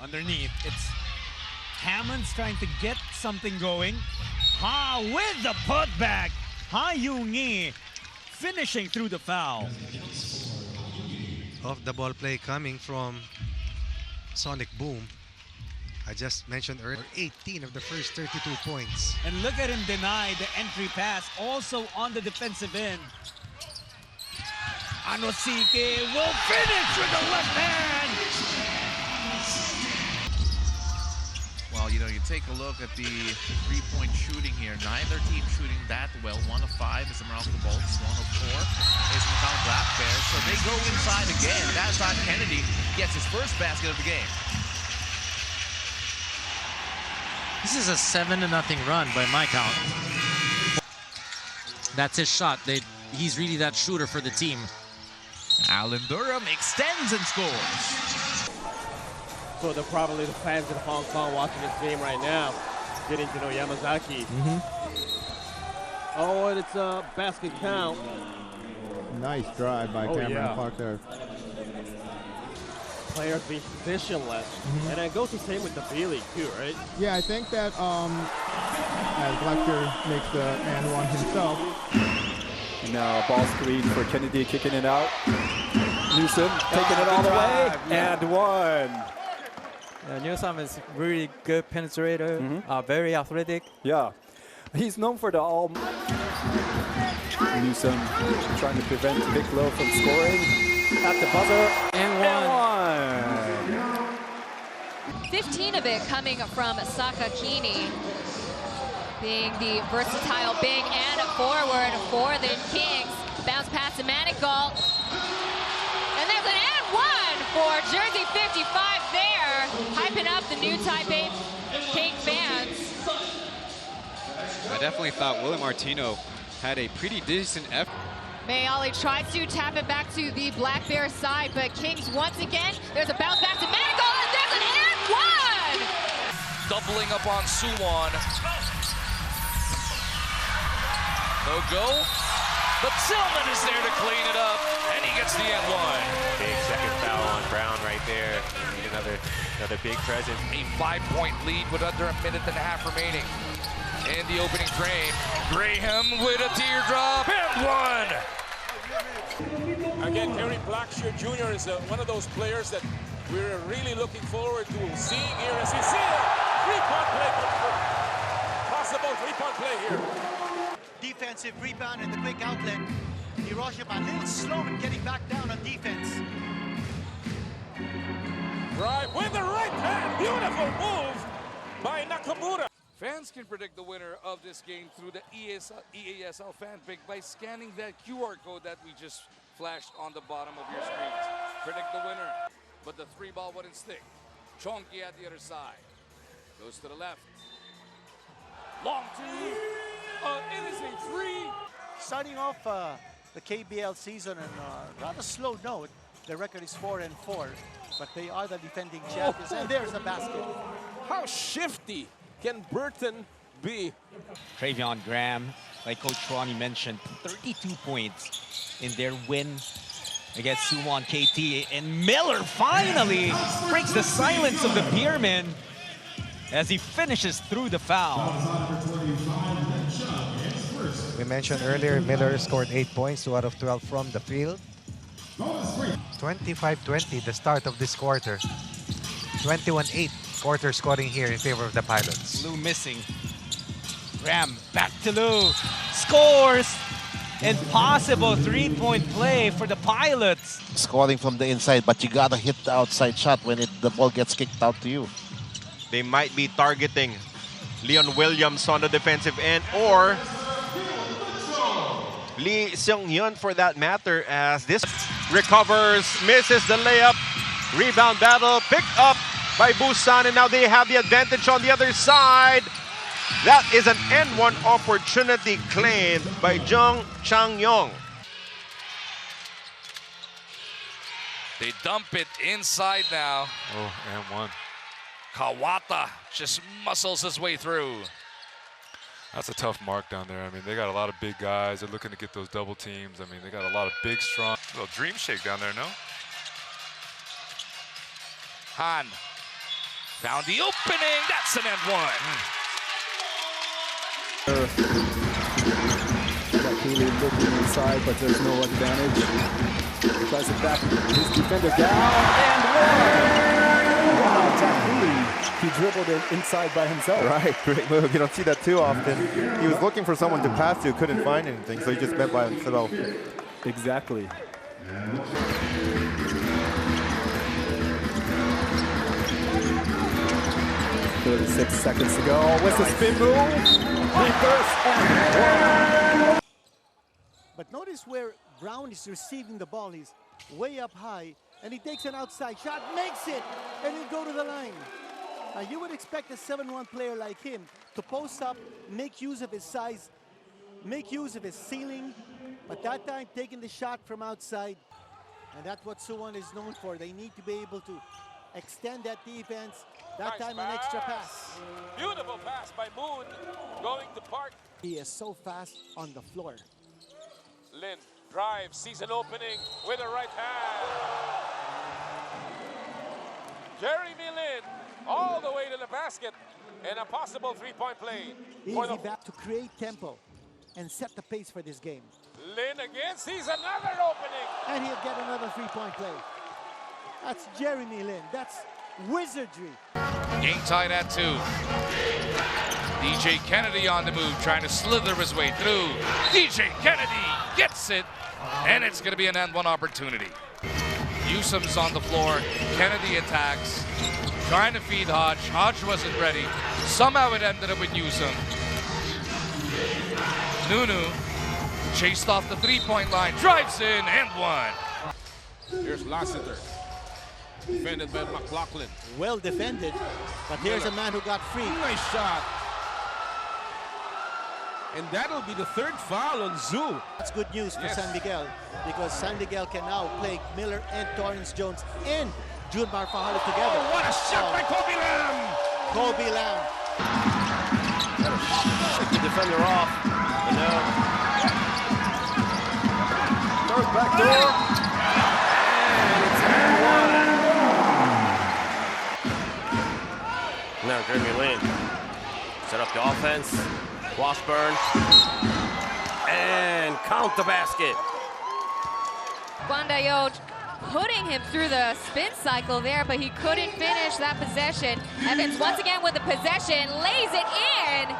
underneath. It's Hammond's trying to get something going. Ha with the putback. Ha Yoongi finishing through the foul. Off the ball play coming from Sonic Boom. I just mentioned earlier, 18 of the first 32 points. And look at him deny the entry pass, also on the defensive end. Anosike will finish with the left hand. Well, you know, you take a look at the three-point shooting here. Neither team shooting that well. 1 of 5 is the Meralco Bolts. 1 of 4 is the Macau Black Bears. So they go inside again. That time Kennedy gets his first basket of the game. This is a 7-0 run by my count. That's his shot. He's really that shooter for the team. Alan Durham extends and scores. So they're probably the fans in Hong Kong watching this game right now, getting to know Yamazaki. Oh, and it's a basket count. Nice drive by Cameron Clark there. Players being positionless, and it goes the same with the B-League too, right? Yeah, I think that as Lecter makes the and-1 himself. Now ball screen for Kennedy, kicking it out. Newsom taking it all the way, and one. Newsom is really good penetrator, very athletic. Yeah, he's known for the all. Newsom trying to prevent Bigelow from scoring at the buzzer. And one. 15 of it coming from Sakakini, being the versatile big and forward for the Kings. Bounce pass to Manigault. And there's an and-1 for jersey 55 there, hyping up the new Taipei King fans. I definitely thought William Martino had a pretty decent effort. Mayali tries to tap it back to the Black Bear side, but Kings once again, there's a bounce back to Manigault, and there's an and-1! Doubling up on Suwon. No go, but Tillman is there to clean it up, and he gets the and-1. Big second foul on Brown right there. Need another big presence. A 5-point lead with under a minute and a half remaining. In the opening frame, Graham with a teardrop and one. Again, Harry Blackshear Jr. is one of those players that we're really looking forward to seeing here as he sees a three-point play. Possible three-point play here. Defensive rebound and the quick outlet. Hiroshima a little slow in getting back down on defense. Right with the right hand. Beautiful move by Nakamura. Fans can predict the winner of this game through the EASL fan pick by scanning that QR code that we just flashed on the bottom of your screens. Predict the winner, but the 3-ball wouldn't stick. Chonky at the other side. Goes to the left. Long two. It is a 3. Starting off the KBL season on a rather slow note. The record is 4-4, but they are the defending champions. And there's the basket. How shifty can Burton be? Travion Graham, like Coach Ronnie mentioned, 32 points in their win against Suwon KT. And Miller finally breaks the silence of the Beermen as he finishes through the foul. We mentioned earlier, Miller scored 8 points, 2 out of 12 from the field. 25-20, the start of this quarter. 21-8. Quarter scoring here in favor of the Pilots. Lou missing. Graham back to Lou. Scores! And possible 3-point play for the Pilots. Scoring from the inside, but you gotta hit the outside shot when the ball gets kicked out to you. They might be targeting Leon Williams on the defensive end, or Lee Seung-hyun for that matter, as this recovers, misses the layup. Rebound battle, picked up by Busan, and now they have the advantage on the other side. That is an and-1 opportunity claimed by Jung Chang-yong. They dump it inside now. Oh, and 1. Kawata just muscles his way through. That's a tough mark down there. I mean, they got a lot of big guys. They're looking to get those double teams. I mean, they got a lot of big, strong. A little dream shake down there, no? Han Found the opening. That's an and-one. Got Cooley looking inside, but there's no advantage. He tries to back his defender down and one. Wow, Jack Cooley, he dribbled it inside by himself. Right, great move. You don't see that too often. He was looking for someone to pass to, couldn't find anything, so he just went by himself. Exactly. 36 seconds to go. With the spin move, reverse and one. But notice where Brown is receiving the ball. He's way up high, and he takes an outside shot, makes it, and he'll go to the line. Now, you would expect a 7-1 player like him to post up, make use of his size, make use of his ceiling, but that time taking the shot from outside. And that's what Suwon is known for. They need to be able to extend that defense. That Nice time an extra pass. Beautiful pass by Moon, going to Park. He is so fast on the floor. Lin drives, sees an opening with a right hand. Jeremy Lin all the way to the basket and a possible three-point play. Easy back to create tempo and set the pace for this game. Lin again sees another opening. And he'll get another three-point play. That's Jeremy Lin. That's wizardry. Game tied at 2. DJ Kennedy on the move, trying to slither his way through. DJ Kennedy gets it, and it's going to be an and-one opportunity. Newsom's on the floor. Kennedy attacks, trying to feed Hodge. Hodge wasn't ready. Somehow it ended up with Newsom. Nunu chased off the three-point line, drives in, and one. Here's Lassiter. Defended by McLaughlin. Well defended, but here's a man who got free. Nice shot. And that'll be the third foul on Zoo. That's good news for San Miguel, because San Miguel can now play Miller and Torrance Jones and Junmar Fajardo together. Oh, what a shot by Kobe Lam! Kobe Lam. Shake the defender off. But no. Third back door. And it's and-one. Now Jeremy Lin set up the offense. Washburn. And count the basket. Guandayo putting him through the spin cycle there, but he couldn't finish that possession. Evans once again with the possession, lays it in.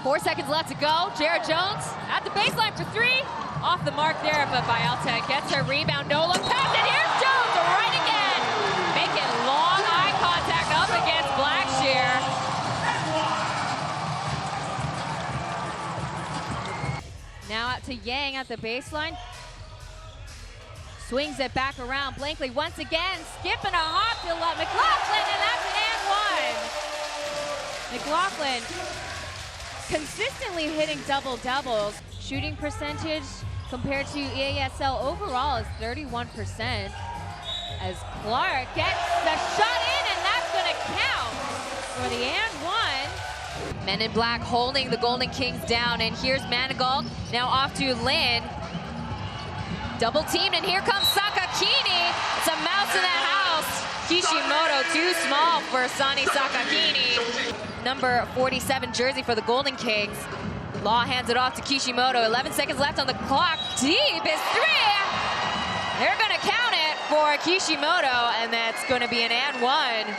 4 seconds left to go. Jared Jones at the baseline for 3. Off the mark there, but Bialta gets her rebound. No look pass, and here's Jones right again. Making long eye contact up against Blackshear. Now out to Yang at the baseline. Swings it back around. Blankley once again, skipping a hop to McLaughlin, and that's an and one. McLaughlin consistently hitting double-doubles. Shooting percentage compared to EASL overall is 31%. As Clark gets the shot in, and that's gonna count for the and one. Men in black holding the Golden Kings down, and here's Manigault now off to Lin. Double teamed, and here comes Sakakini. It's a mouse in the house. Kishimoto too small for Sani Sakakini. Number 47 jersey for the Golden Kings. Law hands it off to Kishimoto. 11 seconds left on the clock. Deep is 3. They're gonna count it for Kishimoto, and that's gonna be an and one.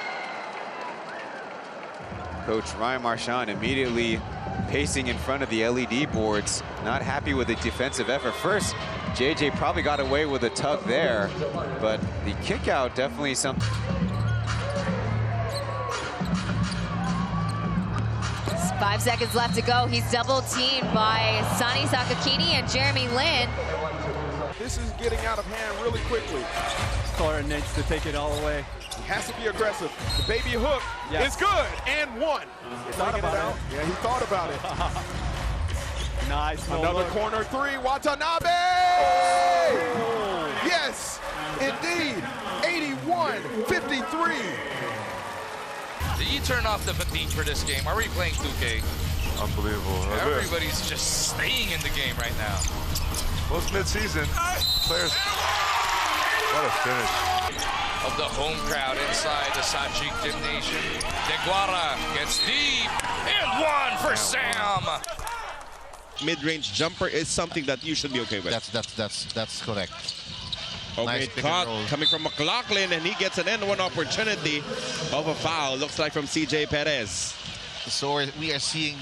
Coach Ryan Marchand immediately pacing in front of the LED boards, not happy with the defensive effort. First, JJ probably got away with a tug there, but the kick out definitely something. 5 seconds left to go. He's double teamed by Sani Sakakini and Jeremy Lin. This is getting out of hand really quickly. Cora needs to take it all away. He has to be aggressive. The baby hook is good. And one. He thought about it. Yeah, he thought about it. Nice. Another corner 3. Watanabe! Yes, indeed. 81-53. Did you turn off the fatigue for this game? Are we playing 2K? Unbelievable. Everybody's just staying in the game right now. Most mid-season players. What a finish. of the home crowd inside the Sachik Gymnasium. Deguara gets deep, and one for Sam. Mid-range jumper is something that you should be okay with. That's correct. Okay, Nice pick and caught roll. coming from McLaughlin, and he gets an N1 opportunity of a foul. Looks like from CJ Perez. So we are seeing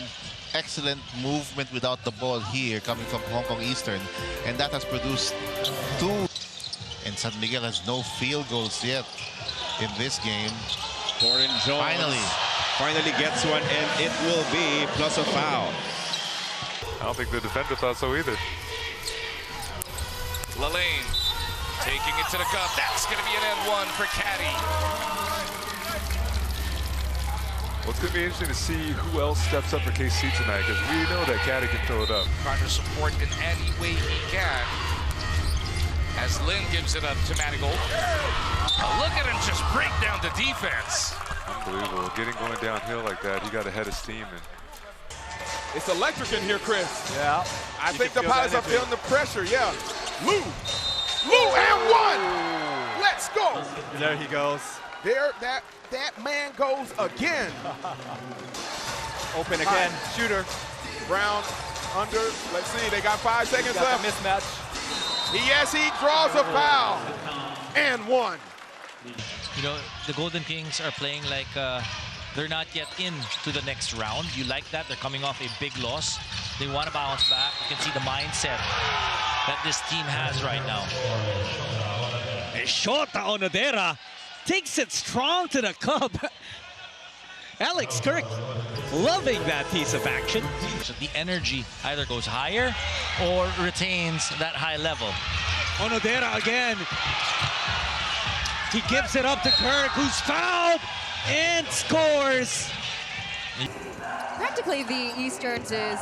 excellent movement without the ball here coming from Hong Kong Eastern, and that has produced 2. And San Miguel has no field goals yet in this game. Corin Jones finally gets one, and it will be plus a foul. I don't think the defender thought so either. Lalane taking it to the cup. That's going to be an N1 for Caddy. Well, it's going to be interesting to see who else steps up for KC tonight, because we know that Caddy can throw it up. Trying to support in any way he can. As Lin gives it up to Manigault. Look at him just break down the defense. Unbelievable. Getting going downhill like that, he got ahead of steam. And It's electric in here, Chris. Yeah. I think the Pilots are feeling the pressure, yeah. Lou, and one. Let's go. There he goes. There, that man goes again. Open again. Shooter. Brown under. Let's see. They got 5 seconds Got left. the mismatch. Yes, he draws a foul. And one. You know, the Golden Kings are playing like they're not yet in to the next round. You like that? They're coming off a big loss. They want to bounce back. You can see the mindset that this team has right now. Shota Onodera takes it strong to the cup. Alex Kirk loving that piece of action. So the energy either goes higher or retains that high level. Onodera again. He gives it up to Kirk, who's fouled and scores. Practically the Easterns is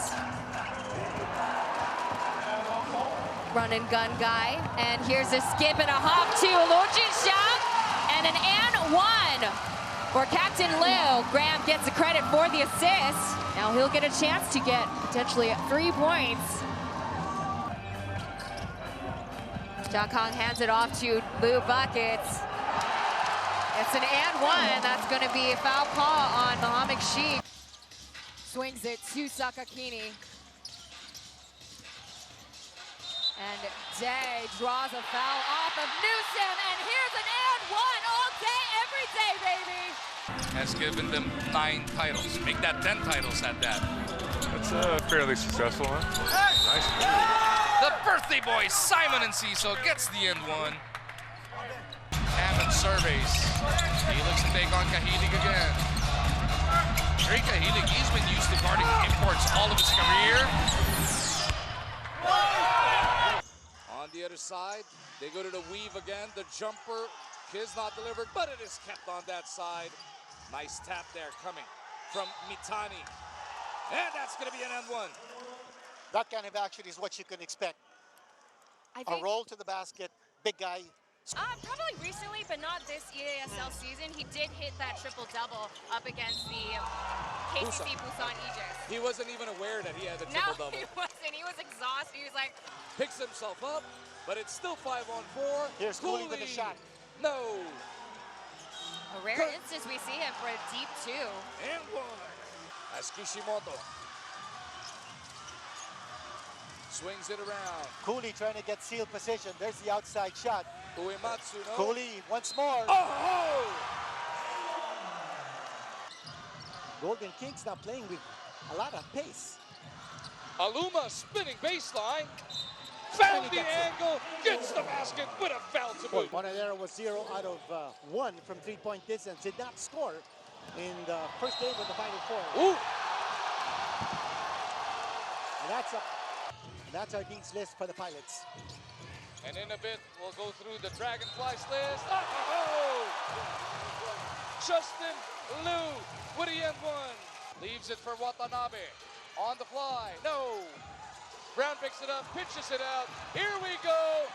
run and gun guy. And here's a skip and a hop to Lojin Xiang and an and-1 for Captain Liu. Graham gets the credit for the assist. Now he'll get a chance to get potentially 3 points. Jia Kong hands it off to Liu Buckets. It's an and-1. That's going to be a foul call on Mohamed Sheikh. Swings it to Sakakini. And Day draws a foul off of Newsom. And here's an and-1 all day, every day, baby. Has given them 9 titles. Make that 10 titles at that. that's fairly successful, huh? Nice move. The birthday boy, Simon Enciso, gets the N1. Hammond surveys. He looks to take on Kahilig again. Ray Kahilig, he's been used to guarding imports all of his career. On the other side, they go to the weave again. The jumper is not delivered, but it is kept on that side. Nice tap there coming from Mitani. And that's going to be an N1. That kind of action is what you can expect. A roll to the basket, big guy. Probably recently, but not this EASL season. He did hit that triple-double up against the KCC Busan Aegis. He wasn't even aware that he had a triple-double. No, he wasn't. He was exhausted. He was like... Picks himself up, but it's still 5-on-4. Here's Cooley with a shot. No. A rare instance we see him for a deep 2. And one. As Kishimoto swings it around. Cooley trying to get sealed position. There's the outside shot. Uematsu, no? Cooley once more. Oh! Golden Kings now playing with a lot of pace. Aluma spinning baseline. Found the angle. Gets the basket with a foul to boot. Monedero was 0 out of 1 from 3-point distance. Did not score in the first game of the Final Four. Ooh! And that's our Dean's list for the Pilots. And in a bit, we'll go through the Dragonflies list. Oh! Justin Liu with the N1. Leaves it for Watanabe. On the fly. No. Brown picks it up, pitches it out. Here we go.